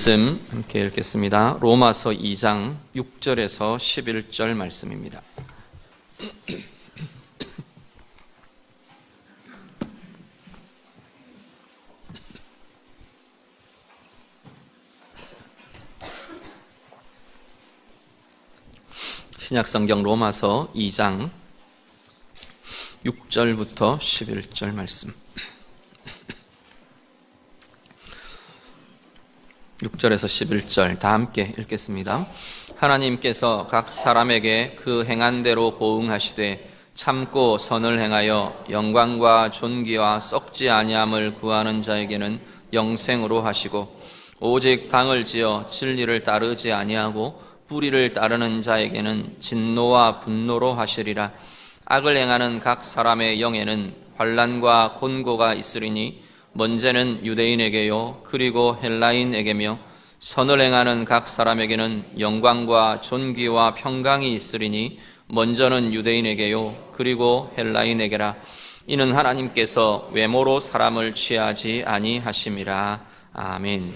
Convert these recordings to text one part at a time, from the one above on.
말씀 함께 읽겠습니다. 로마서 2장 6절에서 11절 말씀입니다. 신약성경 로마서 2장 6절부터 11절 말씀. 6절에서 11절 다 함께 읽겠습니다. 하나님께서 각 사람에게 그 행한 대로 보응하시되 참고 선을 행하여 영광과 존귀와 썩지 아니함을 구하는 자에게는 영생으로 하시고, 오직 당을 지어 진리를 따르지 아니하고 불의를 따르는 자에게는 진노와 분노로 하시리라. 악을 행하는 각 사람의 영에는 환난과 곤고가 있으리니 먼저는 유대인에게요 그리고 헬라인에게며, 선을 행하는 각 사람에게는 영광과 존귀와 평강이 있으리니 먼저는 유대인에게요 그리고 헬라인에게라. 이는 하나님께서 외모로 사람을 취하지 아니하심이라. 아멘.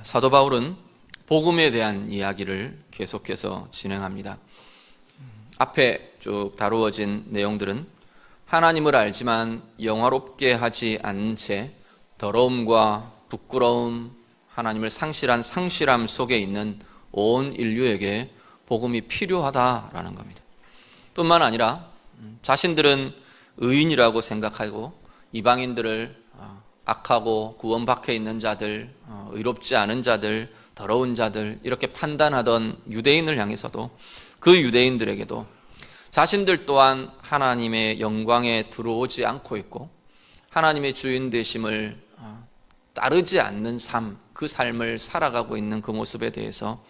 사도 바울은 복음에 대한 이야기를 계속해서 진행합니다. 앞에 쭉 다루어진 내용들은 하나님을 알지만 영화롭게 하지 않은 채 더러움과 부끄러움, 하나님을 상실한 상실함 속에 있는 온 인류에게 복음이 필요하다라는 겁니다. 뿐만 아니라 자신들은 의인이라고 생각하고 이방인들을 악하고 구원 밖에 있는 자들, 의롭지 않은 자들, 더러운 자들 이렇게 판단하던 유대인을 향해서도 그 유대인들에게도 자신들 또한 하나님의 영광에 들어오지 않고 있고 하나님의 주인 되심을 따르지 않는 삶, 그 삶을 살아가고 있는 그 모습에 대해서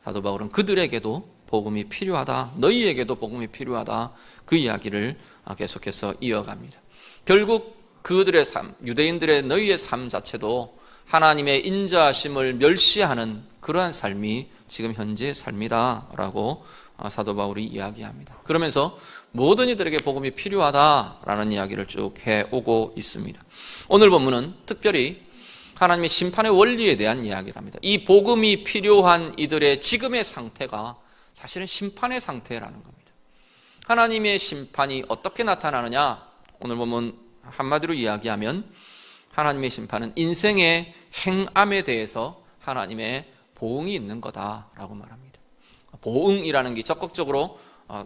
사도 바울은 그들에게도 복음이 필요하다, 너희에게도 복음이 필요하다, 그 이야기를 계속해서 이어갑니다. 결국 그들의 삶, 유대인들의 너희의 삶 자체도 하나님의 인자하심을 멸시하는 그러한 삶이 지금 현재의 삶이다라고 사도 바울이 이야기합니다. 그러면서 모든 이들에게 복음이 필요하다라는 이야기를 쭉 해오고 있습니다. 오늘 본문은 특별히 하나님의 심판의 원리에 대한 이야기를 합니다. 이 복음이 필요한 이들의 지금의 상태가 사실은 심판의 상태라는 겁니다. 하나님의 심판이 어떻게 나타나느냐? 오늘 보면 한마디로 이야기하면 하나님의 심판은 인생의 행함에 대해서 하나님의 보응이 있는 거다라고 말합니다. 보응이라는 게 적극적으로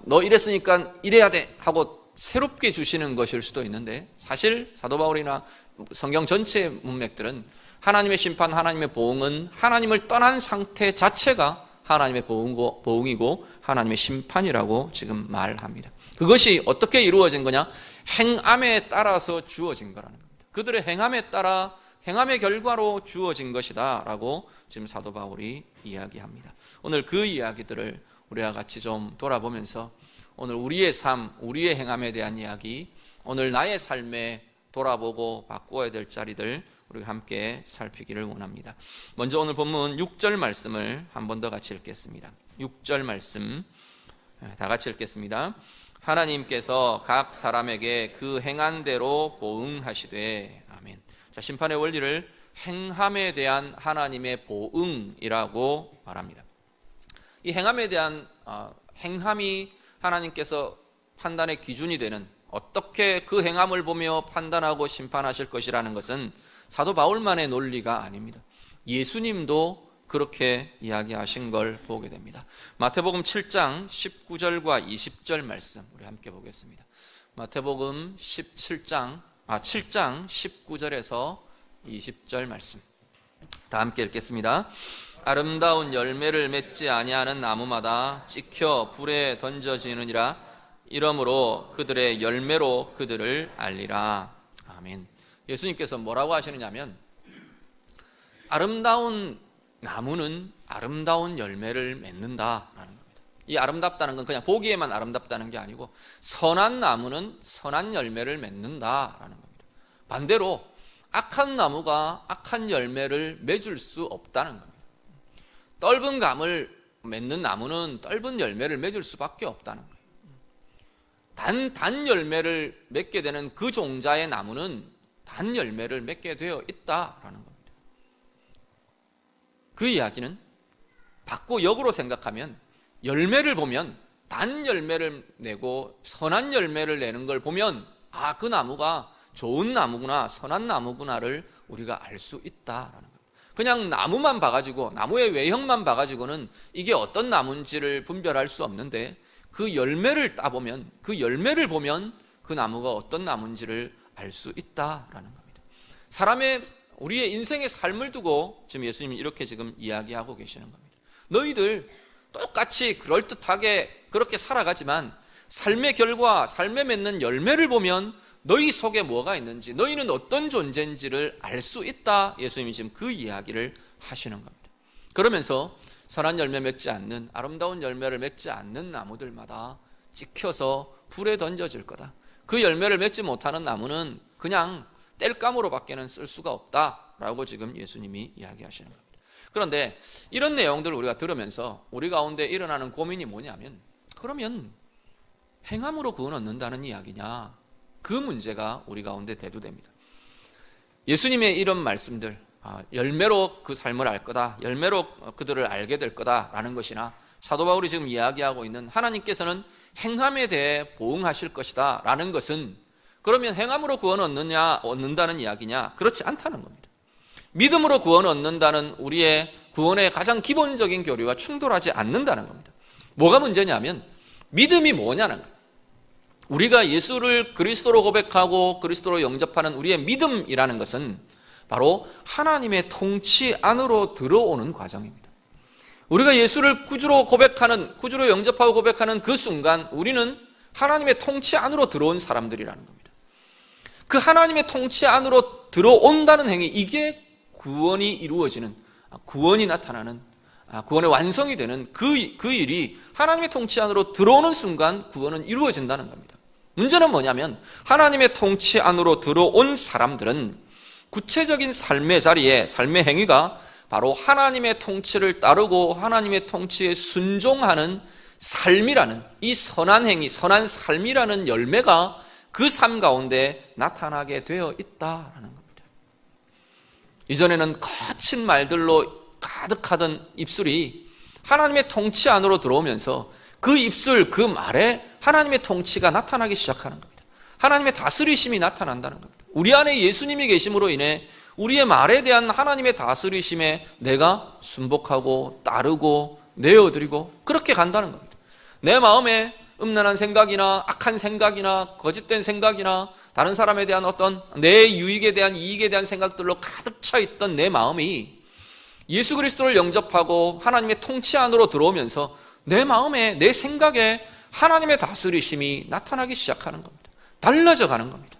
너 이랬으니까 이래야 돼 하고 새롭게 주시는 것일 수도 있는데, 사실 사도 바울이나 성경 전체의 문맥들은 하나님의 심판, 하나님의 보응은 하나님을 떠난 상태 자체가 하나님의 보응이고 하나님의 심판이라고 지금 말합니다. 그것이 어떻게 이루어진 거냐? 행함에 따라서 주어진 거라는 겁니다. 그들의 행함에 따라, 행함의 결과로 주어진 것이다 라고 지금 사도 바울이 이야기합니다. 오늘 그 이야기들을 우리와 같이 좀 돌아보면서 오늘 우리의 삶, 우리의 행함에 대한 이야기, 오늘 나의 삶에 돌아보고 바꿔야 될 자리들 우리가 함께 살피기를 원합니다. 먼저 오늘 본문 6절 말씀을 한 번 더 같이 읽겠습니다. 6절 말씀 다 같이 읽겠습니다. 하나님께서 각 사람에게 그 행한 대로 보응하시되. 아멘. 자, 심판의 원리를 행함에 대한 하나님의 보응이라고 말합니다. 이 행함에 대한 행함이 하나님께서 판단의 기준이 되는, 어떻게 그 행함을 보며 판단하고 심판하실 것이라는 것은 사도 바울만의 논리가 아닙니다. 예수님도 그렇게 이야기하신 걸 보게 됩니다. 마태복음 7장 19절과 20절 말씀 우리 함께 보겠습니다. 마태복음 7장 19절에서 20절 말씀 다 함께 읽겠습니다. 아름다운 열매를 맺지 아니하는 나무마다 찍혀 불에 던져지느니라. 이러므로 그들의 열매로 그들을 알리라. 아멘. 예수님께서 뭐라고 하시느냐면, 아름다운 나무는 아름다운 열매를 맺는다라는 겁니다. 이 아름답다는 건 그냥 보기에만 아름답다는 게 아니고 선한 나무는 선한 열매를 맺는다라는 겁니다. 반대로 악한 나무가 악한 열매를 맺을 수 없다는 겁니다. 떫은 감을 맺는 나무는 떫은 열매를 맺을 수밖에 없다는 거예요. 단 열매를 맺게 되는 그 종자의 나무는 단 열매를 맺게 되어 있다라는 겁니다. 그 이야기는 바꿔 역으로 생각하면 열매를 보면 단 열매를 내고 선한 열매를 내는 걸 보면 그 나무가 좋은 나무구나, 선한 나무구나를 우리가 알 수 있다라는 겁니다. 그냥 나무만 봐가지고, 나무의 외형만 봐가지고는 이게 어떤 나무인지를 분별할 수 없는데 그 열매를 따보면, 그 열매를 보면 그 나무가 어떤 나무인지를 알 수 있다라는 겁니다. 우리의 인생의 삶을 두고 지금 예수님이 이렇게 지금 이야기하고 계시는 겁니다. 너희들 똑같이 그럴듯하게 그렇게 살아가지만 삶의 결과, 삶에 맺는 열매를 보면 너희 속에 뭐가 있는지, 너희는 어떤 존재인지를 알 수 있다. 예수님이 지금 그 이야기를 하시는 겁니다. 그러면서 선한 열매 맺지 않는, 아름다운 열매를 맺지 않는 나무들마다 찍혀서 불에 던져질 거다. 그 열매를 맺지 못하는 나무는 그냥 땔감으로밖에는 쓸 수가 없다라고 지금 예수님이 이야기하시는 겁니다. 그런데 이런 내용들을 우리가 들으면서 우리 가운데 일어나는 고민이 뭐냐면, 그러면 행함으로 구원 얻는다는 이야기냐? 그 문제가 우리 가운데 대두됩니다. 예수님의 이런 말씀들, 열매로 그 삶을 알 거다, 열매로 그들을 알게 될 거다라는 것이나, 사도 바울이 지금 이야기하고 있는 하나님께서는 행함에 대해 보응하실 것이다 라는 것은, 그러면 행함으로 구원 얻는다는 이야기냐? 그렇지 않다는 겁니다. 믿음으로 구원 얻는다는 우리의 구원의 가장 기본적인 교리와 충돌하지 않는다는 겁니다. 뭐가 문제냐면 믿음이 뭐냐는 거예요. 우리가 예수를 그리스도로 고백하고 그리스도로 영접하는 우리의 믿음이라는 것은 바로 하나님의 통치 안으로 들어오는 과정입니다. 우리가 예수를 구주로 영접하고 고백하는 그 순간 우리는 하나님의 통치 안으로 들어온 사람들이라는 겁니다. 그 하나님의 통치 안으로 들어온다는 행위, 이게 구원이 이루어지는, 구원이 나타나는, 구원의 완성이 되는 그 일이 하나님의 통치 안으로 들어오는 순간 구원은 이루어진다는 겁니다. 문제는 뭐냐면 하나님의 통치 안으로 들어온 사람들은 구체적인 삶의 자리에, 삶의 행위가 바로 하나님의 통치를 따르고 하나님의 통치에 순종하는 삶이라는, 이 선한 행위, 선한 삶이라는 열매가 그 삶 가운데 나타나게 되어 있다라는 겁니다. 이전에는 거친 말들로 가득하던 입술이 하나님의 통치 안으로 들어오면서 그 입술, 그 말에 하나님의 통치가 나타나기 시작하는 겁니다. 하나님의 다스리심이 나타난다는 겁니다. 우리 안에 예수님이 계심으로 인해 우리의 말에 대한 하나님의 다스리심에 내가 순복하고 따르고 내어드리고 그렇게 간다는 겁니다. 내 마음에 음란한 생각이나 악한 생각이나 거짓된 생각이나 다른 사람에 대한 어떤 내 유익에 대한, 이익에 대한 생각들로 가득 차 있던 내 마음이 예수 그리스도를 영접하고 하나님의 통치 안으로 들어오면서 내 마음에, 내 생각에 하나님의 다스리심이 나타나기 시작하는 겁니다. 달라져 가는 겁니다.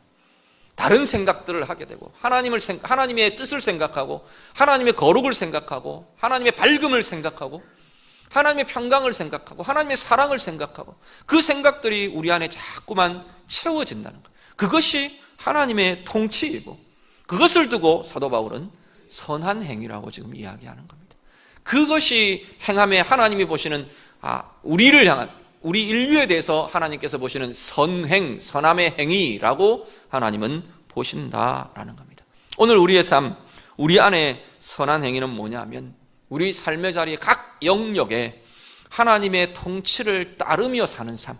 다른 생각들을 하게 되고 하나님의 뜻을 생각하고 하나님의 거룩을 생각하고 하나님의 밝음을 생각하고 하나님의 평강을 생각하고 하나님의 사랑을 생각하고 그 생각들이 우리 안에 자꾸만 채워진다는 거예요. 그것이 하나님의 통치이고 그것을 두고 사도 바울은 선한 행위라고 지금 이야기하는 겁니다. 그것이 행함에 하나님이 보시는 우리를 향한, 우리 인류에 대해서 하나님께서 보시는 선행, 선함의 행위라고 하나님은 보신다라는 겁니다. 오늘 우리의 삶, 우리 안에 선한 행위는 뭐냐면 우리 삶의 자리에 각 영역에 하나님의 통치를 따르며 사는 삶,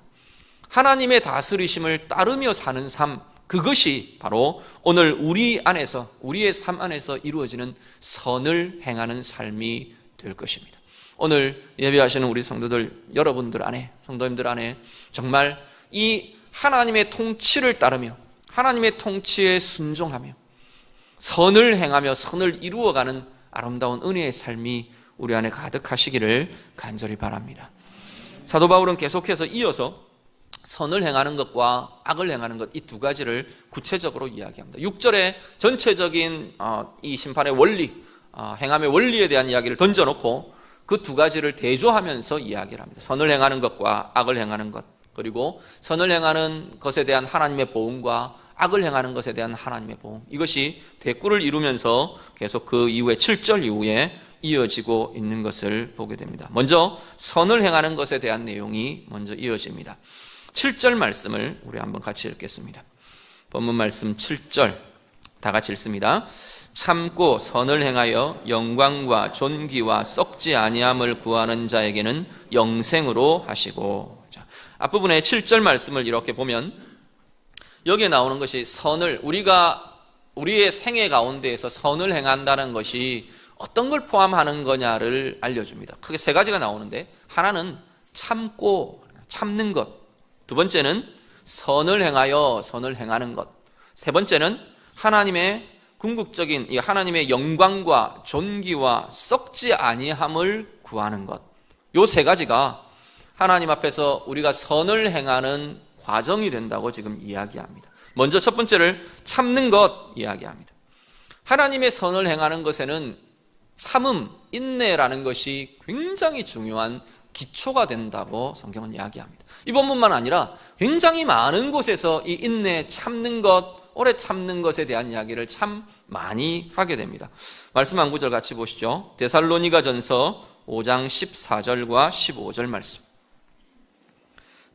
하나님의 다스리심을 따르며 사는 삶, 그것이 바로 오늘 우리 안에서, 우리의 삶 안에서 이루어지는 선을 행하는 삶이 될 것입니다. 오늘 예배하시는 우리 성도들, 여러분들 안에, 성도님들 안에 정말 이 하나님의 통치를 따르며 하나님의 통치에 순종하며 선을 행하며 선을 이루어가는 아름다운 은혜의 삶이 우리 안에 가득하시기를 간절히 바랍니다. 사도 바울은 계속해서 이어서 선을 행하는 것과 악을 행하는 것, 이 두 가지를 구체적으로 이야기합니다. 6절에 전체적인 이 심판의 원리, 행함의 원리에 대한 이야기를 던져놓고 그 두 가지를 대조하면서 이야기를 합니다. 선을 행하는 것과 악을 행하는 것, 그리고 선을 행하는 것에 대한 하나님의 보응과 악을 행하는 것에 대한 하나님의 보응, 이것이 대꾸를 이루면서 계속 그 이후에 7절 이후에 이어지고 있는 것을 보게 됩니다. 먼저 선을 행하는 것에 대한 내용이 먼저 이어집니다. 7절 말씀을 우리 한번 같이 읽겠습니다. 본문 말씀 7절 다 같이 읽습니다. 참고 선을 행하여 영광과 존귀와 썩지 아니함을 구하는 자에게는 영생으로 하시고. 자, 앞부분의 7절 말씀을 이렇게 보면 여기에 나오는 것이 선을, 우리가 우리의 생애 가운데에서 선을 행한다는 것이 어떤 걸 포함하는 거냐를 알려줍니다. 크게 세 가지가 나오는데, 하나는 참고, 참는 것. 두 번째는 선을 행하여 선을 행하는 것. 세 번째는 하나님의 궁극적인 이 하나님의 영광과 존귀와 썩지 아니함을 구하는 것. 요 세 가지가 하나님 앞에서 우리가 선을 행하는 과정이 된다고 지금 이야기합니다. 먼저 첫 번째를 참는 것 이야기합니다. 하나님의 선을 행하는 것에는 참음, 인내라는 것이 굉장히 중요한 기초가 된다고 성경은 이야기합니다. 이 본문만 아니라 굉장히 많은 곳에서 이 인내, 참는 것, 오래 참는 것에 대한 이야기를 참 많이 하게 됩니다. 말씀 한 구절 같이 보시죠. 데살로니가전서 5장 14절과 15절 말씀.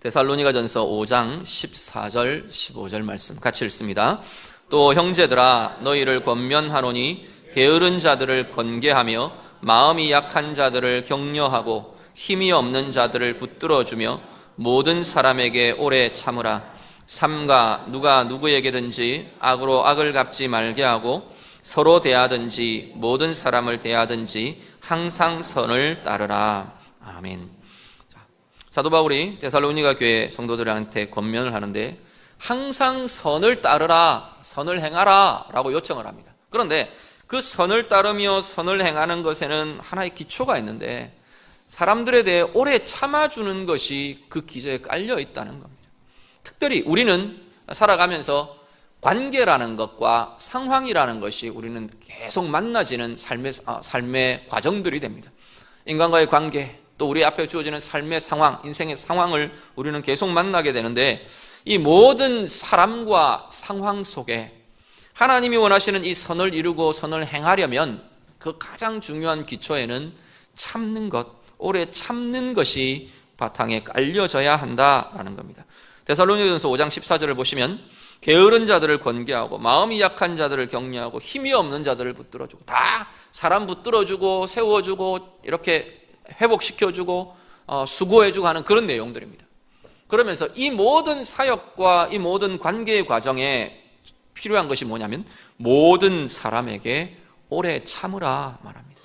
데살로니가전서 5장 14절 15절 말씀 같이 읽습니다. 또 형제들아 너희를 권면하노니 게으른 자들을 권계하며 마음이 약한 자들을 격려하고 힘이 없는 자들을 붙들어주며 모든 사람에게 오래 참으라. 삼가 누가 누구에게든지 악으로 악을 갚지 말게 하고 서로 대하든지 모든 사람을 대하든지 항상 선을 따르라. 아멘. 사도 바울이 데살로니가 교회 성도들한테 권면을 하는데 항상 선을 따르라, 선을 행하라 라고 요청을 합니다. 그런데 그 선을 따르며 선을 행하는 것에는 하나의 기초가 있는데 사람들에 대해 오래 참아주는 것이 그 기저에 깔려 있다는 겁니다. 특별히 우리는 살아가면서 관계라는 것과 상황이라는 것이 우리는 계속 만나지는 삶의 과정들이 됩니다. 인간과의 관계, 또 우리 앞에 주어지는 삶의 상황, 인생의 상황을 우리는 계속 만나게 되는데 이 모든 사람과 상황 속에 하나님이 원하시는 이 선을 이루고 선을 행하려면 그 가장 중요한 기초에는 참는 것, 오래 참는 것이 바탕에 깔려져야 한다라는 겁니다. 데살로니가전서 5장 14절을 보시면 게으른 자들을 권계하고 마음이 약한 자들을 격려하고 힘이 없는 자들을 붙들어주고, 다 사람 붙들어주고 세워주고 이렇게 회복시켜주고 수고해주고 하는 그런 내용들입니다. 그러면서 이 모든 사역과 이 모든 관계의 과정에 필요한 것이 뭐냐면 모든 사람에게 오래 참으라 말합니다.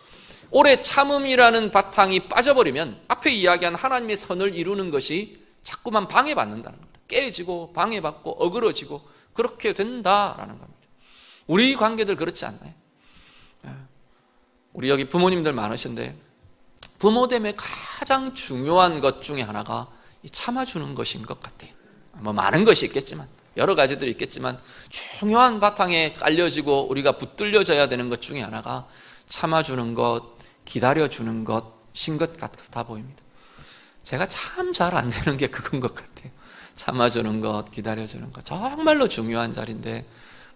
오래 참음이라는 바탕이 빠져버리면 앞에 이야기한 하나님의 선을 이루는 것이 자꾸만 방해받는다는 겁니다. 깨지고 방해받고 어그러지고 그렇게 된다라는 겁니다. 우리 관계들 그렇지 않나요? 우리 여기 부모님들 많으신데 부모됨의 가장 중요한 것 중에 하나가 참아주는 것인 것 같아요. 뭐 많은 것이 있겠지만, 여러 가지들이 있겠지만 중요한 바탕에 깔려지고 우리가 붙들려져야 되는 것 중에 하나가 참아주는 것, 기다려주는 것인 것 같아 보입니다. 제가 참 잘 안 되는 게 그건 것 같아요. 참아주는 것, 기다려주는 것, 정말로 중요한 자리인데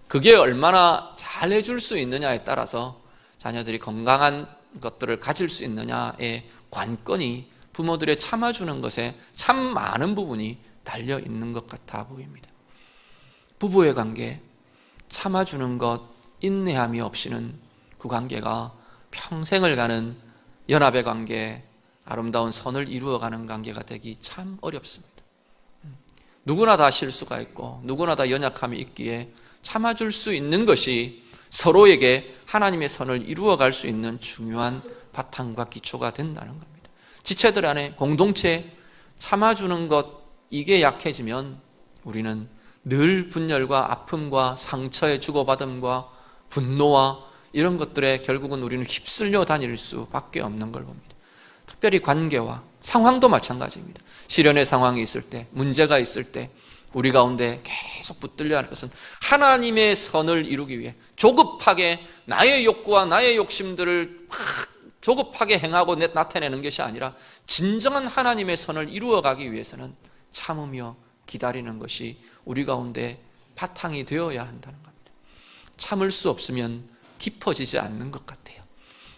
그게 얼마나 잘 해줄 수 있느냐에 따라서 자녀들이 건강한 것들을 가질 수 있느냐의 관건이 부모들의 참아주는 것에 참 많은 부분이 달려 있는 것 같아 보입니다. 부부의 관계, 참아주는 것, 인내함이 없이는 그 관계가 평생을 가는 연합의 관계, 아름다운 선을 이루어가는 관계가 되기 참 어렵습니다. 누구나 다 실수가 있고 누구나 다 연약함이 있기에 참아줄 수 있는 것이 서로에게 하나님의 선을 이루어갈 수 있는 중요한 바탕과 기초가 된다는 겁니다. 지체들 안에 공동체 참아주는 것, 이게 약해지면 우리는 늘 분열과 아픔과 상처의 주고받음과 분노와 이런 것들에 결국은 우리는 휩쓸려 다닐 수밖에 없는 걸 봅니다. 특별히 관계와 상황도 마찬가지입니다. 시련의 상황이 있을 때, 문제가 있을 때 우리 가운데 계속 붙들려야 할 것은 하나님의 선을 이루기 위해 조급하게 나의 욕구와 나의 욕심들을 막 조급하게 행하고 나타내는 것이 아니라 진정한 하나님의 선을 이루어가기 위해서는 참으며 기다리는 것이 우리 가운데 바탕이 되어야 한다는 겁니다. 참을 수 없으면 깊어지지 않는 것 같아요.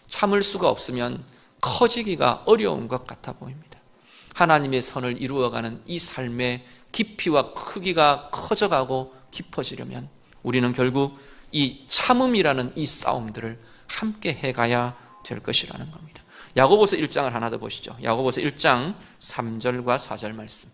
참을 수가 없으면 커지기가 어려운 것 같아 보입니다. 하나님의 선을 이루어가는 이 삶의 깊이와 크기가 커져가고 깊어지려면 우리는 결국 이 참음이라는 이 싸움들을 함께 해가야 될 것이라는 겁니다. 야고보서 1장을 하나 더 보시죠. 야고보서 1장 3절과 4절 말씀.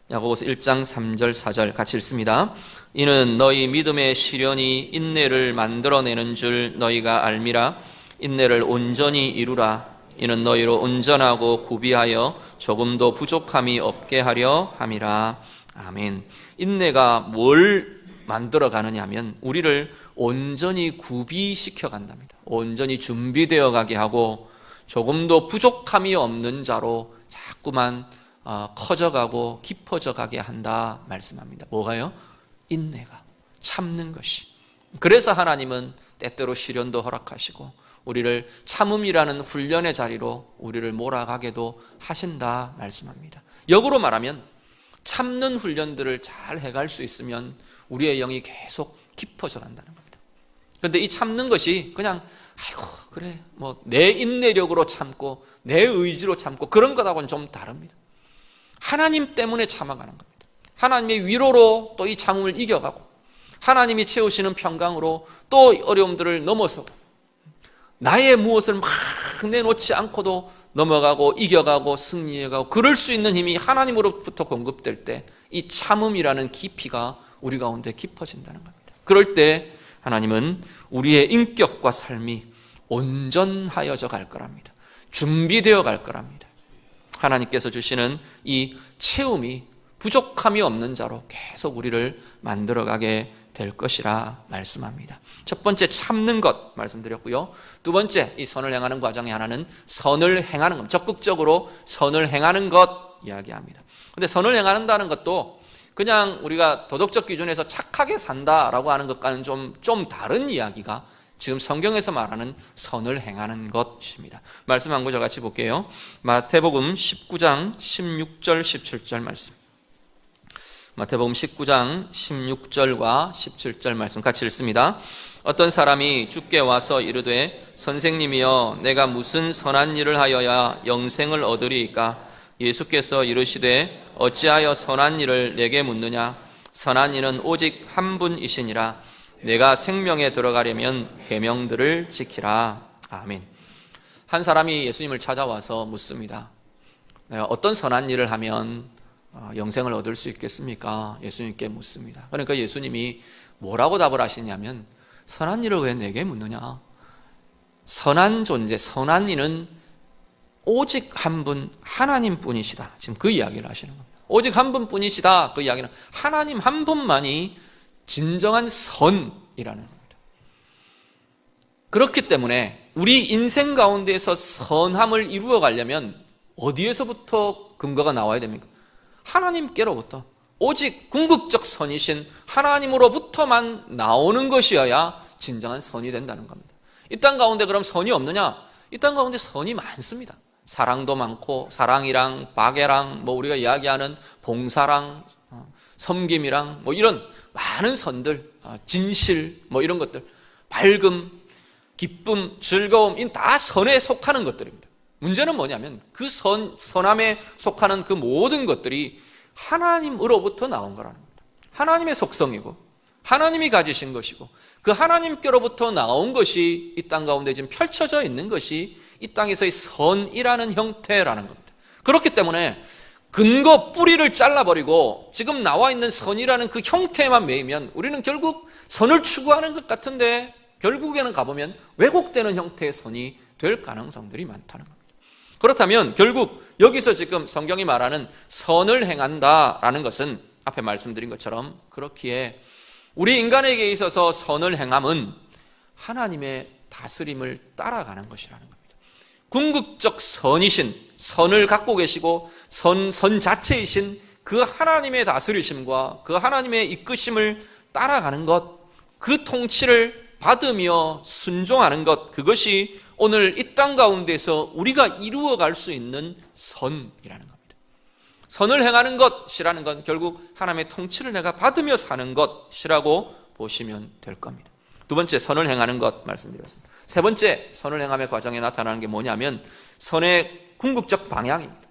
야고보서 1장 3절 4절 같이 읽습니다. 이는 너희 믿음의 시련이 인내를 만들어내는 줄 너희가 알미라. 인내를 온전히 이루라. 이는 너희로 온전하고 구비하여 조금도 부족함이 없게 하려 함이라. 아멘. 인내가 뭘 만들어 가느냐 하면 우리를 온전히 구비시켜 간답니다. 온전히 준비되어 가게 하고 조금도 부족함이 없는 자로 자꾸만 커져가고 깊어져 가게 한다 말씀합니다. 뭐가요? 인내가, 참는 것이. 그래서 하나님은 때때로 시련도 허락하시고 우리를 참음이라는 훈련의 자리로 우리를 몰아가게도 하신다 말씀합니다. 역으로 말하면 참는 훈련들을 잘 해갈 수 있으면 우리의 영이 계속 깊어져 간다는 겁니다. 그런데 이 참는 것이 그냥 아이고 그래 뭐 내 인내력으로 참고 내 의지로 참고 그런 것하고는 좀 다릅니다. 하나님 때문에 참아가는 겁니다. 하나님의 위로로 또 이 참음을 이겨가고 하나님이 채우시는 평강으로 또 어려움들을 넘어서고 나의 무엇을 막 내놓지 않고도 넘어가고 이겨가고 승리해가고 그럴 수 있는 힘이 하나님으로부터 공급될 때 이 참음이라는 깊이가 우리 가운데 깊어진다는 겁니다. 그럴 때 하나님은 우리의 인격과 삶이 온전하여져 갈 거랍니다. 준비되어 갈 거랍니다. 하나님께서 주시는 이 채움이 부족함이 없는 자로 계속 우리를 만들어가게 될 것이라 말씀합니다. 첫 번째 참는 것 말씀드렸고요. 두 번째 이 선을 행하는 과정의 하나는 선을 행하는 것, 적극적으로 선을 행하는 것 이야기합니다. 그런데 선을 행한다는 것도 그냥 우리가 도덕적 기준에서 착하게 산다라고 하는 것과는 좀 다른 이야기가 지금 성경에서 말하는 선을 행하는 것입니다. 말씀 한 구절 같이 볼게요. 마태복음 19장 16절 17절 말씀. 마태복음 19장 16절과 17절 말씀 같이 읽습니다. 어떤 사람이 주께 와서 이르되 선생님이여 내가 무슨 선한 일을 하여야 영생을 얻으리이까? 예수께서 이르시되 어찌하여 선한 일을 내게 묻느냐? 선한 이는 오직 한 분이시니라. 내가 생명에 들어가려면 계명들을 지키라. 아멘. 한 사람이 예수님을 찾아와서 묻습니다. 내가 어떤 선한 일을 하면 영생을 얻을 수 있겠습니까? 예수님께 묻습니다. 그러니까 예수님이 뭐라고 답을 하시냐면 선한 일을 왜 내게 묻느냐? 선한 존재, 선한 이는 오직 한 분 하나님뿐이시다. 지금 그 이야기를 하시는 겁니다. 오직 한 분뿐이시다. 그 이야기는 하나님 한 분만이 진정한 선이라는 겁니다. 그렇기 때문에 우리 인생 가운데에서 선함을 이루어 가려면 어디에서부터 근거가 나와야 됩니까? 하나님께로부터 오직 궁극적 선이신 하나님으로부터만 나오는 것이어야 진정한 선이 된다는 겁니다. 이 땅 가운데 그럼 선이 없느냐? 이 땅 가운데 선이 많습니다. 사랑도 많고 사랑이랑 박애랑 뭐 우리가 이야기하는 봉사랑 섬김이랑 뭐 이런 많은 선들, 진실 뭐 이런 것들, 밝음, 기쁨, 즐거움 이 다 선에 속하는 것들입니다. 문제는 뭐냐면 그 선함에 속하는 그 모든 것들이 하나님으로부터 나온 거라는 겁니다. 하나님의 속성이고 하나님이 가지신 것이고 그 하나님께로부터 나온 것이 이 땅 가운데 지금 펼쳐져 있는 것이 이 땅에서의 선이라는 형태라는 겁니다. 그렇기 때문에 근거 뿌리를 잘라버리고 지금 나와 있는 선이라는 그 형태에만 매이면 우리는 결국 선을 추구하는 것 같은데 결국에는 가보면 왜곡되는 형태의 선이 될 가능성들이 많다는 겁니다. 그렇다면 결국 여기서 지금 성경이 말하는 선을 행한다라는 것은 앞에 말씀드린 것처럼 그렇기에 우리 인간에게 있어서 선을 행함은 하나님의 다스림을 따라가는 것이라는 겁니다. 궁극적 선이신 선을 갖고 계시고 선 자체이신 그 하나님의 다스리심과 그 하나님의 이끄심을 따라가는 것, 그 통치를 받으며 순종하는 것, 그것이 오늘 이 땅 가운데서 우리가 이루어갈 수 있는 선이라는 겁니다. 선을 행하는 것이라는 건 결국 하나님의 통치를 내가 받으며 사는 것이라고 보시면 될 겁니다. 두 번째 선을 행하는 것 말씀드렸습니다. 세 번째 선을 행함의 과정에 나타나는 게 뭐냐면 선의 궁극적 방향입니다.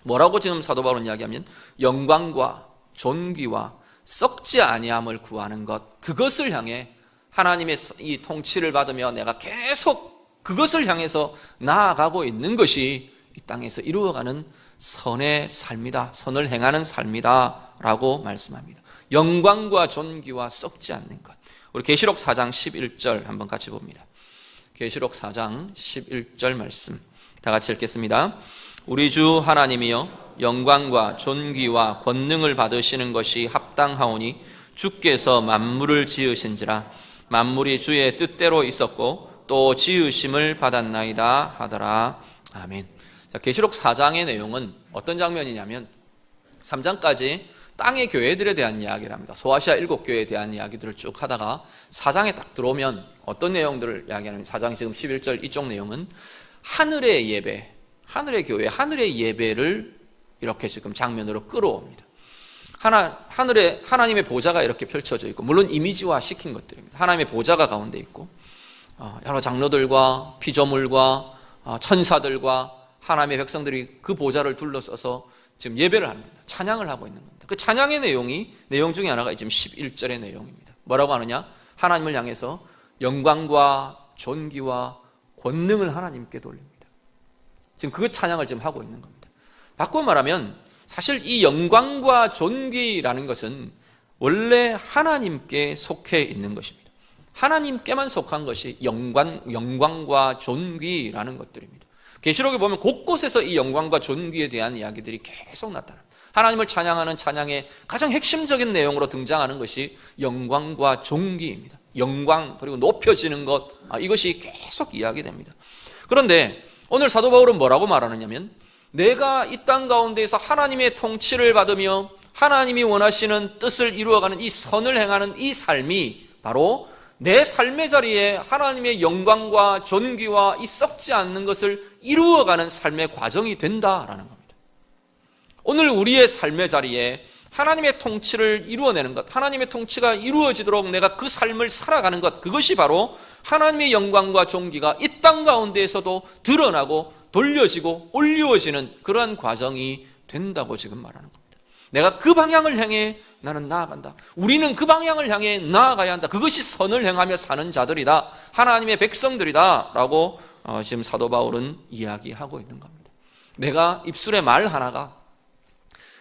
뭐라고 지금 사도 바울은 이야기하면 영광과 존귀와 썩지 아니함을 구하는 것, 그것을 향해 하나님의 이 통치를 받으며 내가 계속 그것을 향해서 나아가고 있는 것이 이 땅에서 이루어가는 선의 삶이다, 선을 행하는 삶이다 라고 말씀합니다. 영광과 존귀와 썩지 않는 것. 우리 계시록 4장 11절 한번 같이 봅니다. 계시록 4장 11절 말씀 다 같이 읽겠습니다. 우리 주 하나님이여 영광과 존귀와 권능을 받으시는 것이 합당하오니 주께서 만물을 지으신지라 만물이 주의 뜻대로 있었고 또 지으심을 받았나이다 하더라. 아멘. 자, 계시록 4장의 내용은 어떤 장면이냐면 3장까지 땅의 교회들에 대한 이야기를 합니다. 소아시아 7교회에 대한 이야기들을 쭉 하다가 4장에 딱 들어오면 어떤 내용들을 이야기하냐면 4장 지금 11절 이쪽 내용은 하늘의 예배, 하늘의 교회, 하늘의 예배를 이렇게 지금 장면으로 끌어옵니다. 하늘에 하나님의 보좌가 이렇게 펼쳐져 있고, 물론 이미지화 시킨 것들입니다. 하나님의 보좌가 가운데 있고 여러 장로들과 피조물과 천사들과 하나님의 백성들이 그 보좌를 둘러서서 지금 예배를 합니다. 찬양을 하고 있는 겁니다. 그 찬양의 내용 중에 하나가 지금 11절의 내용입니다. 뭐라고 하느냐? 하나님을 향해서 영광과 존귀와 권능을 하나님께 돌립니다. 지금 그 찬양을 지금 하고 있는 겁니다. 바꿔 말하면 사실 이 영광과 존귀라는 것은 원래 하나님께 속해 있는 것입니다. 하나님께만 속한 것이 영광과 존귀라는 것들입니다. 계시록에 보면 곳곳에서 이 영광과 존귀에 대한 이야기들이 계속 나타납니다. 하나님을 찬양하는 찬양의 가장 핵심적인 내용으로 등장하는 것이 영광과 존귀입니다. 영광 그리고 높여지는 것, 이것이 계속 이야기됩니다. 그런데 오늘 사도 바울은 뭐라고 말하느냐면 내가 이 땅 가운데에서 하나님의 통치를 받으며 하나님이 원하시는 뜻을 이루어가는 이 선을 행하는 이 삶이 바로 내 삶의 자리에 하나님의 영광과 존귀와 이 썩지 않는 것을 이루어가는 삶의 과정이 된다라는 겁니다. 오늘 우리의 삶의 자리에 하나님의 통치를 이루어내는 것, 하나님의 통치가 이루어지도록 내가 그 삶을 살아가는 것, 그것이 바로 하나님의 영광과 존귀가 이 땅 가운데에서도 드러나고 돌려지고 올려지는 그러한 과정이 된다고 지금 말하는 겁니다. 내가 그 방향을 향해 나는 나아간다. 우리는 그 방향을 향해 나아가야 한다. 그것이 선을 행하며 사는 자들이다. 하나님의 백성들이다 라고 지금 사도 바울은 이야기하고 있는 겁니다. 내가 입술의 말 하나가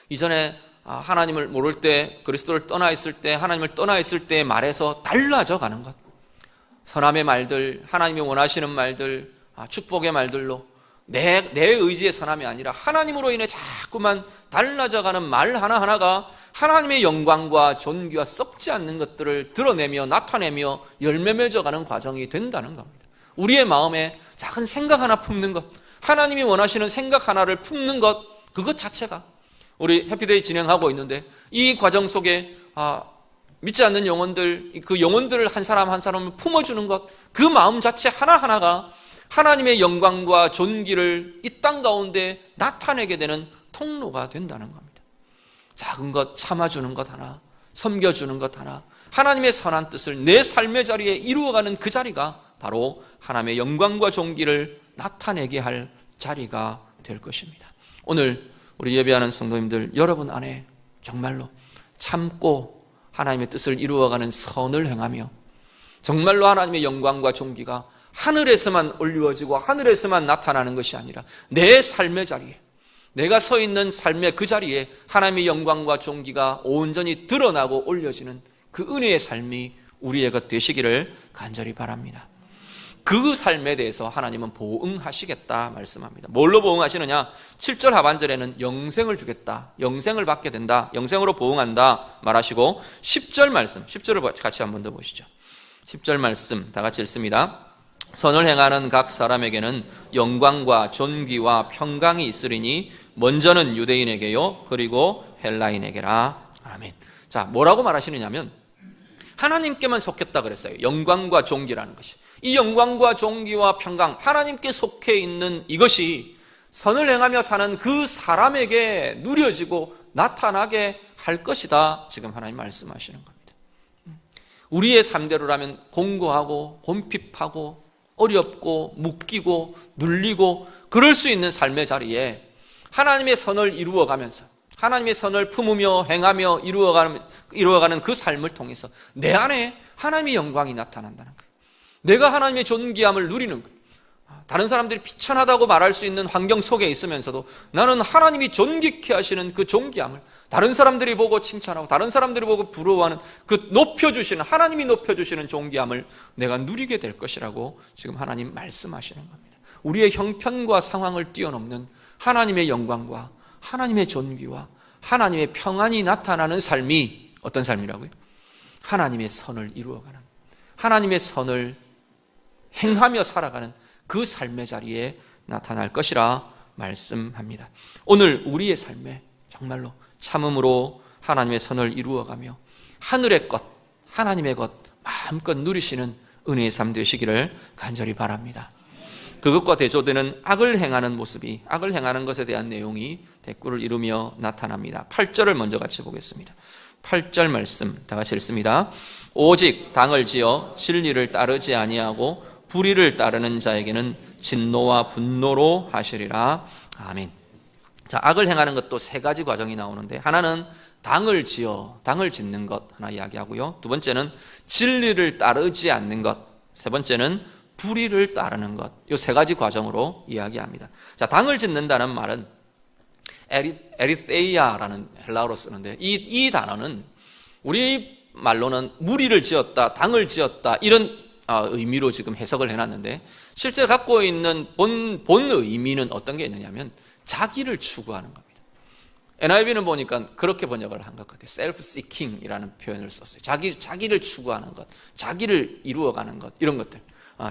이전에 하나님을 모를 때, 그리스도를 떠나 있을 때, 하나님을 떠나 있을 때의 말에서 달라져 가는 것, 선함의 말들, 하나님이 원하시는 말들, 축복의 말들로 내 의지의 선함이 아니라 하나님으로 인해 자꾸만 달라져가는 말 하나하나가 하나님의 영광과 존귀와 썩지 않는 것들을 드러내며 나타내며 열매 맺어가는 과정이 된다는 겁니다. 우리의 마음에 작은 생각 하나 품는 것, 하나님이 원하시는 생각 하나를 품는 것, 그것 자체가 우리 해피데이 진행하고 있는데 이 과정 속에 믿지 않는 영혼들, 그 영혼들을 한 사람 한 사람을 품어주는 것, 그 마음 자체 하나하나가 하나님의 영광과 존귀를 이 땅 가운데 나타내게 되는 통로가 된다는 겁니다. 작은 것 참아주는 것 하나, 섬겨주는 것 하나, 하나님의 선한 뜻을 내 삶의 자리에 이루어가는 그 자리가 바로 하나님의 영광과 존귀를 나타내게 할 자리가 될 것입니다. 오늘 우리 예배하는 성도님들, 여러분 안에 정말로 참고 하나님의 뜻을 이루어가는 선을 행하며 정말로 하나님의 영광과 존귀가 하늘에서만 올리워지고 하늘에서만 나타나는 것이 아니라 내 삶의 자리에, 내가 서 있는 삶의 그 자리에 하나님의 영광과 존귀가 온전히 드러나고 올려지는 그 은혜의 삶이 우리의 것 되시기를 간절히 바랍니다. 그 삶에 대해서 하나님은 보응하시겠다 말씀합니다. 뭘로 보응하시느냐? 7절 하반절에는 영생을 주겠다, 영생을 받게 된다, 영생으로 보응한다 말하시고 10절 말씀, 10절을 같이 한 번 더 보시죠. 10절 말씀 다 같이 읽습니다. 선을 행하는 각 사람에게는 영광과 존귀와 평강이 있으리니 먼저는 유대인에게요 그리고 헬라인에게라. 아멘. 자, 뭐라고 말하시느냐면 하나님께만 속했다 그랬어요. 영광과 존귀라는 것이, 이 영광과 존귀와 평강, 하나님께 속해 있는 이것이 선을 행하며 사는 그 사람에게 누려지고 나타나게 할 것이다, 지금 하나님 말씀하시는 겁니다. 우리의 삶대로라면 공고하고 곰핍하고 어렵고 묶이고 눌리고 그럴 수 있는 삶의 자리에 하나님의 선을 이루어가면서 하나님의 선을 품으며 행하며 이루어가는 그 삶을 통해서 내 안에 하나님의 영광이 나타난다는 거예요. 내가 하나님의 존귀함을 누리는 거예요. 다른 사람들이 비천하다고 말할 수 있는 환경 속에 있으면서도 나는 하나님이 존귀케 하시는 그 존귀함을 다른 사람들이 보고 칭찬하고 다른 사람들이 보고 부러워하는 그 높여주시는, 하나님이 높여주시는 존귀함을 내가 누리게 될 것이라고 지금 하나님 말씀하시는 겁니다. 우리의 형편과 상황을 뛰어넘는 하나님의 영광과 하나님의 존귀와 하나님의 평안이 나타나는 삶이 어떤 삶이라고요? 하나님의 선을 이루어가는, 하나님의 선을 행하며 살아가는 그 삶의 자리에 나타날 것이라 말씀합니다. 오늘 우리의 삶에 정말로 참음으로 하나님의 선을 이루어가며 하늘의 것, 하나님의 것 마음껏 누리시는 은혜의 삶 되시기를 간절히 바랍니다. 그것과 대조되는 악을 행하는 모습이, 악을 행하는 것에 대한 내용이 대꾸를 이루며 나타납니다. 8절을 먼저 같이 보겠습니다. 8절 말씀 다 같이 읽습니다. 오직 당을 지어 진리를 따르지 아니하고 불의를 따르는 자에게는 진노와 분노로 하시리라. 아멘. 자, 악을 행하는 것도 세 가지 과정이 나오는데, 하나는 당을 지어, 당을 짓는 것 하나 이야기하고요. 두 번째는 진리를 따르지 않는 것, 세 번째는 불의를 따르는 것, 이 세 가지 과정으로 이야기합니다. 자, 당을 짓는다는 말은 에리세이아라는 헬라어로 쓰는데, 이 단어는 우리 말로는 무리를 지었다, 당을 지었다, 이런 의미로 지금 해석을 해놨는데, 실제 갖고 있는 본 의미는 어떤 게 있느냐면 자기를 추구하는 겁니다. NIV는 보니까 그렇게 번역을 한 것 같아요. self-seeking이라는 표현을 썼어요. 자기를 추구하는 것, 자기를 이루어가는 것, 이런 것들,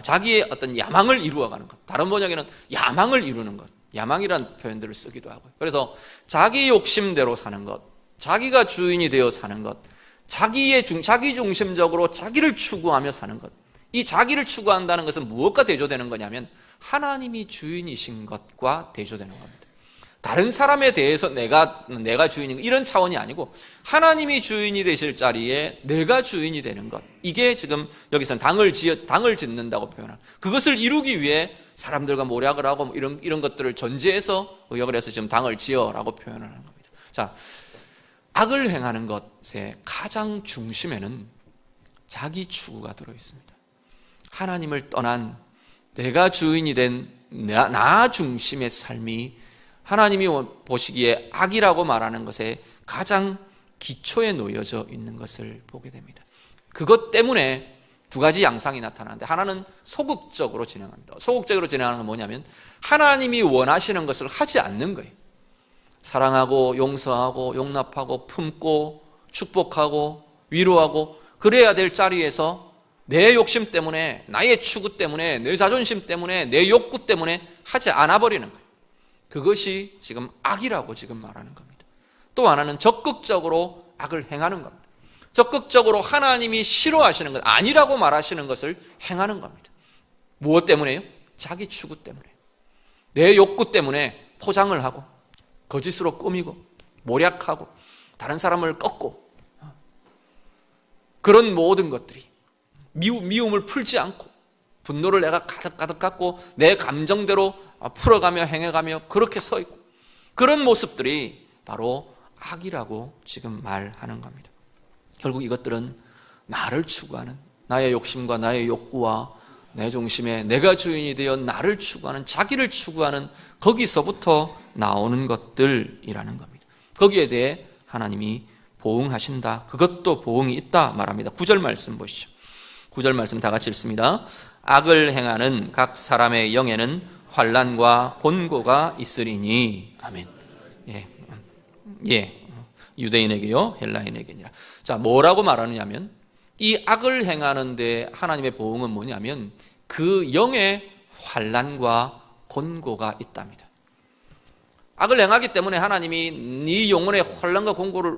자기의 어떤 야망을 이루어가는 것. 다른 번역에는 야망을 이루는 것, 야망이라는 표현들을 쓰기도 하고요. 그래서 자기 욕심대로 사는 것, 자기가 주인이 되어 사는 것, 자기 중심적으로 자기를 추구하며 사는 것. 이 자기를 추구한다는 것은 무엇과 대조되는 거냐면 하나님이 주인이신 것과 대조되는 겁니다. 다른 사람에 대해서 내가 주인인 것, 이런 차원이 아니고 하나님이 주인이 되실 자리에 내가 주인이 되는 것, 이게 지금 여기서는 당을 짓는다고 표현하는, 그것을 이루기 위해 사람들과 모략을 하고 이런 것들을 전제해서 의역을 해서 지금 당을 지어라고 표현을 하는 겁니다. 자, 악을 행하는 것의 가장 중심에는 자기 추구가 들어 있습니다. 하나님을 떠난 내가 주인이 된 나 중심의 삶이 하나님이 보시기에 악이라고 말하는 것에 가장 기초에 놓여져 있는 것을 보게 됩니다. 그것 때문에 두 가지 양상이 나타나는데, 하나는 소극적으로 진행합니다. 소극적으로 진행하는 건 뭐냐면 하나님이 원하시는 것을 하지 않는 거예요. 사랑하고 용서하고 용납하고 품고 축복하고 위로하고 그래야 될 자리에서 내 욕심 때문에, 나의 추구 때문에, 내 자존심 때문에, 내 욕구 때문에 하지 않아 버리는 거예요. 그것이 지금 악이라고 지금 말하는 겁니다. 또 하나는 적극적으로 악을 행하는 겁니다. 적극적으로 하나님이 싫어하시는 것, 아니라고 말하시는 것을 행하는 겁니다. 무엇 때문에요? 자기 추구 때문에, 내 욕구 때문에 포장을 하고 거짓으로 꾸미고 모략하고 다른 사람을 꺾고, 그런 모든 것들이 미움을 풀지 않고 분노를 내가 가득 갖고 내 감정대로 풀어가며 행해가며 그렇게 서 있고, 그런 모습들이 바로 악이라고 지금 말하는 겁니다. 결국 이것들은 나를 추구하는, 나의 욕심과 나의 욕구와 내 중심에 내가 주인이 되어 나를 추구하는, 자기를 추구하는, 거기서부터 나오는 것들이라는 겁니다. 거기에 대해 하나님이 보응하신다, 그것도 보응이 있다 말합니다. 9절 말씀 보시죠. 9절 말씀 다 같이 읽습니다. 악을 행하는 각 사람의 영에는 환난과 곤고가 있으리니. 아멘. 예. 유대인에게요, 헬라인에게니라. 자, 뭐라고 말하느냐면 이 악을 행하는데 하나님의 보응은 뭐냐면 그 영에 환난과 곤고가 있답니다. 악을 행하기 때문에 하나님이 네 영혼에 환난과 곤고를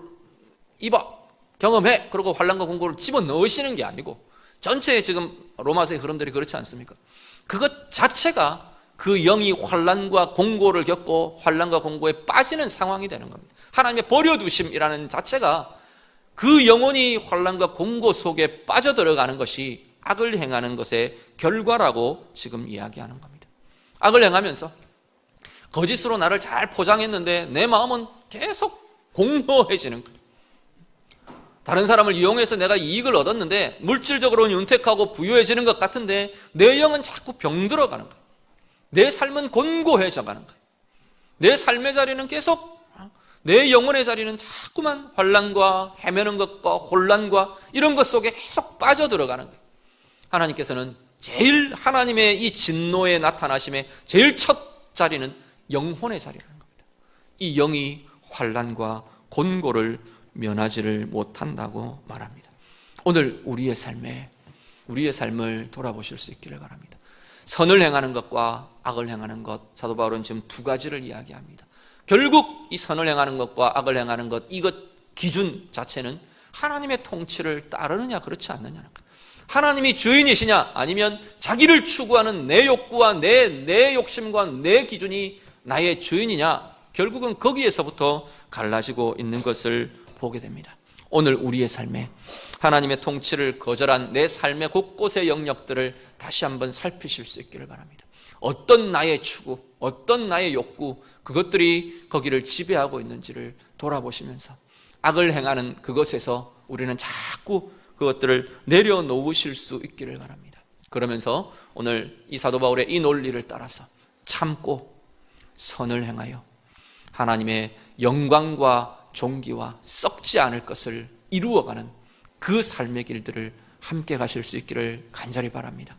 입어, 경험해, 그리고 환난과 곤고를 집어넣으시는 게 아니고, 전체의 지금 로마서의 흐름들이 그렇지 않습니까? 그것 자체가 그 영이 환난과 공고를 겪고 환난과 공고에 빠지는 상황이 되는 겁니다. 하나님의 버려두심이라는 자체가 그 영혼이 환난과 공고 속에 빠져들어가는 것이 악을 행하는 것의 결과라고 지금 이야기하는 겁니다. 악을 행하면서 거짓으로 나를 잘 포장했는데 내 마음은 계속 공허해지는 거예요. 다른 사람을 이용해서 내가 이익을 얻었는데 물질적으로는 윤택하고 부유해지는 것 같은데 내 영은 자꾸 병들어가는 거예요. 내 삶은 곤고해져 가는 거예요. 내 삶의 자리는 계속, 내 영혼의 자리는 자꾸만 환난과 헤매는 것과 혼란과 이런 것 속에 계속 빠져들어가는 거예요. 하나님께서는 제일 하나님의 이 진노의 나타나심의 제일 첫 자리는 영혼의 자리라는 겁니다. 이 영이 환난과 곤고를 면하지를 못한다고 말합니다. 오늘 우리의 삶을 돌아보실 수 있기를 바랍니다. 선을 행하는 것과 악을 행하는 것, 사도 바울은 지금 두 가지를 이야기합니다. 결국 이 선을 행하는 것과 악을 행하는 것, 이것 기준 자체는 하나님의 통치를 따르느냐 그렇지 않느냐는 거예요. 하나님이 주인이시냐, 아니면 자기를 추구하는 내 욕구와 내 욕심과 내 기준이 나의 주인이냐, 결국은 거기에서부터 갈라지고 있는 것을 보게 됩니다. 오늘 우리의 삶에 하나님의 통치를 거절한 내 삶의 곳곳의 영역들을 다시 한번 살피실 수 있기를 바랍니다. 어떤 나의 추구, 어떤 나의 욕구, 그것들이 거기를 지배하고 있는지를 돌아보시면서 악을 행하는 그것에서 우리는 자꾸 그것들을 내려놓으실 수 있기를 바랍니다. 그러면서 오늘 이 사도 바울의 이 논리를 따라서 참고 선을 행하여 하나님의 영광과 존귀와 썩지 않을 것을 이루어가는 그 삶의 길들을 함께 가실 수 있기를 간절히 바랍니다.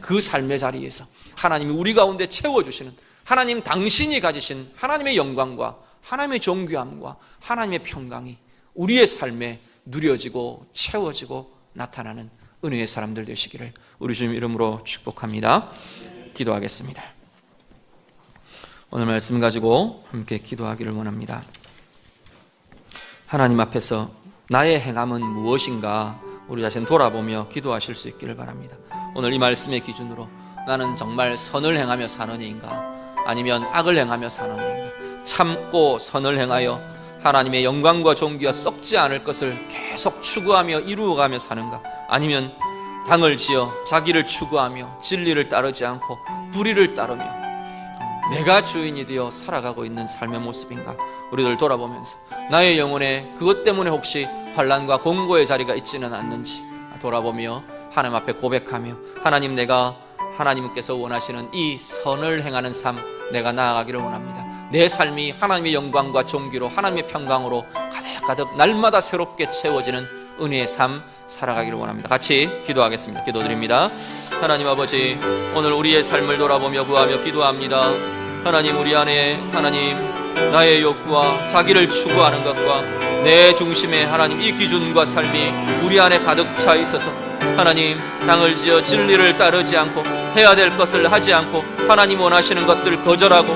그 삶의 자리에서 하나님이 우리 가운데 채워주시는 하나님 당신이 가지신 하나님의 영광과 하나님의 존귀함과 하나님의 평강이 우리의 삶에 누려지고 채워지고 나타나는 은혜의 사람들 되시기를 우리 주님 이름으로 축복합니다. 기도하겠습니다. 오늘 말씀 가지고 함께 기도하기를 원합니다. 하나님 앞에서 나의 행함은 무엇인가 우리 자신 돌아보며 기도하실 수 있기를 바랍니다. 오늘 이 말씀의 기준으로 나는 정말 선을 행하며 사는 이인가, 아니면 악을 행하며 사는 이인가, 참고 선을 행하여 하나님의 영광과 존귀와 썩지 않을 것을 계속 추구하며 이루어가며 사는가, 아니면 당을 지어 자기를 추구하며 진리를 따르지 않고 불의를 따르며 내가 주인이 되어 살아가고 있는 삶의 모습인가, 우리들 돌아보면서 나의 영혼에 그것 때문에 혹시 환난과 공고의 자리가 있지는 않는지 돌아보며 하나님 앞에 고백하며 하나님, 내가 하나님께서 원하시는 이 선을 행하는 삶 내가 나아가기를 원합니다. 내 삶이 하나님의 영광과 존귀로 하나님의 평강으로 가득가득 날마다 새롭게 채워지는 은혜의 삶 살아가기를 원합니다. 같이 기도하겠습니다. 기도드립니다. 하나님 아버지, 오늘 우리의 삶을 돌아보며 구하며 기도합니다. 하나님, 우리 안에 하나님 나의 욕구와 자기를 추구하는 것과 내 중심의 하나님 이 기준과 삶이 우리 안에 가득 차 있어서 하나님 당을 지어 진리를 따르지 않고 해야 될 것을 하지 않고 하나님 원하시는 것들 거절하고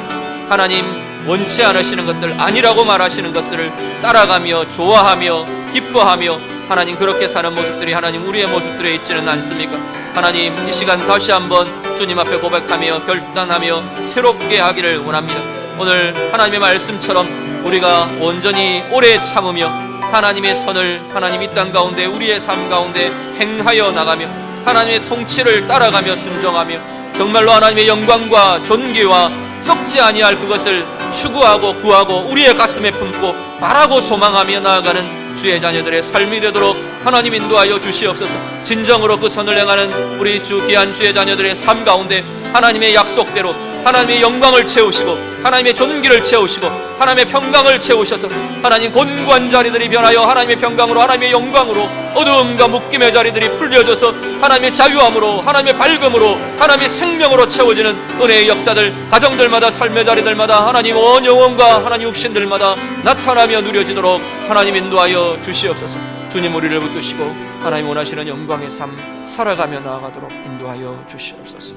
하나님 원치 않으시는 것들, 아니라고 말하시는 것들을 따라가며 좋아하며 기뻐하며 하나님 그렇게 사는 모습들이 하나님 우리의 모습들에 있지는 않습니까? 하나님, 이 시간 다시 한번 주님 앞에 고백하며 결단하며 새롭게 하기를 원합니다. 오늘 하나님의 말씀처럼 우리가 온전히 오래 참으며 하나님의 선을 하나님 이 땅 가운데 우리의 삶 가운데 행하여 나가며 하나님의 통치를 따라가며 순종하며 정말로 하나님의 영광과 존귀와 썩지 아니할 그것을 추구하고 구하고 우리의 가슴에 품고 바라고 소망하며 나아가는 주의 자녀들의 삶이 되도록 하나님 인도하여 주시옵소서. 진정으로 그 선을 행하는 우리 주 귀한 주의 자녀들의 삶 가운데 하나님의 약속대로 하나님의 영광을 채우시고 하나님의 존귀를 채우시고 하나님의 평강을 채우셔서 하나님 곤고한 자리들이 변하여 하나님의 평강으로 하나님의 영광으로 어두움과 묶임의 자리들이 풀려져서 하나님의 자유함으로 하나님의 밝음으로 하나님의 생명으로 채워지는 은혜의 역사들 가정들마다 삶의 자리들마다 하나님 온 영혼과 하나님 육신들마다 나타나며 누려지도록 하나님 인도하여 주시옵소서. 주님 우리를 붙드시고 하나님 원하시는 영광의 삶 살아가며 나아가도록 인도하여 주시옵소서.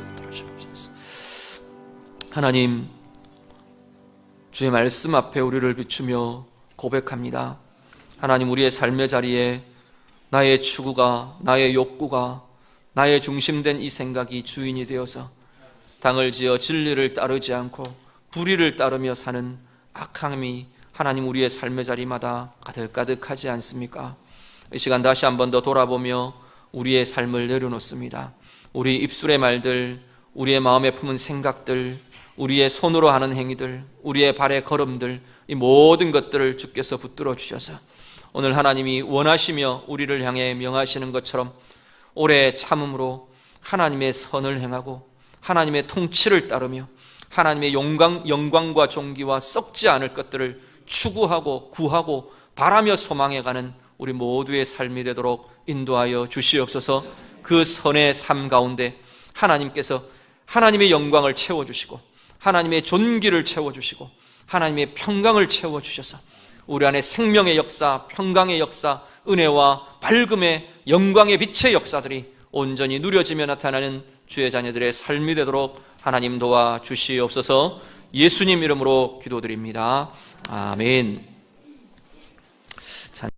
하나님, 주의 말씀 앞에 우리를 비추며 고백합니다. 하나님, 우리의 삶의 자리에 나의 추구가, 나의 욕구가, 나의 중심된 이 생각이 주인이 되어서 당을 지어 진리를 따르지 않고 불의를 따르며 사는 악함이 하나님 우리의 삶의 자리마다 가득가득하지 않습니까? 이 시간 다시 한 번 더 돌아보며 우리의 삶을 내려놓습니다. 우리 입술의 말들, 우리의 마음에 품은 생각들, 우리의 손으로 하는 행위들, 우리의 발의 걸음들, 이 모든 것들을 주께서 붙들어 주셔서 오늘 하나님이 원하시며 우리를 향해 명하시는 것처럼 오래 참음으로 하나님의 선을 행하고 하나님의 통치를 따르며 하나님의 영광과 존귀와 썩지 않을 것들을 추구하고 구하고 바라며 소망해가는 우리 모두의 삶이 되도록 인도하여 주시옵소서. 그 선의 삶 가운데 하나님께서 하나님의 영광을 채워주시고 하나님의 존귀를 채워주시고 하나님의 평강을 채워주셔서 우리 안에 생명의 역사, 평강의 역사, 은혜와 밝음의 영광의 빛의 역사들이 온전히 누려지며 나타나는 주의 자녀들의 삶이 되도록 하나님 도와주시옵소서. 예수님 이름으로 기도드립니다. 아멘.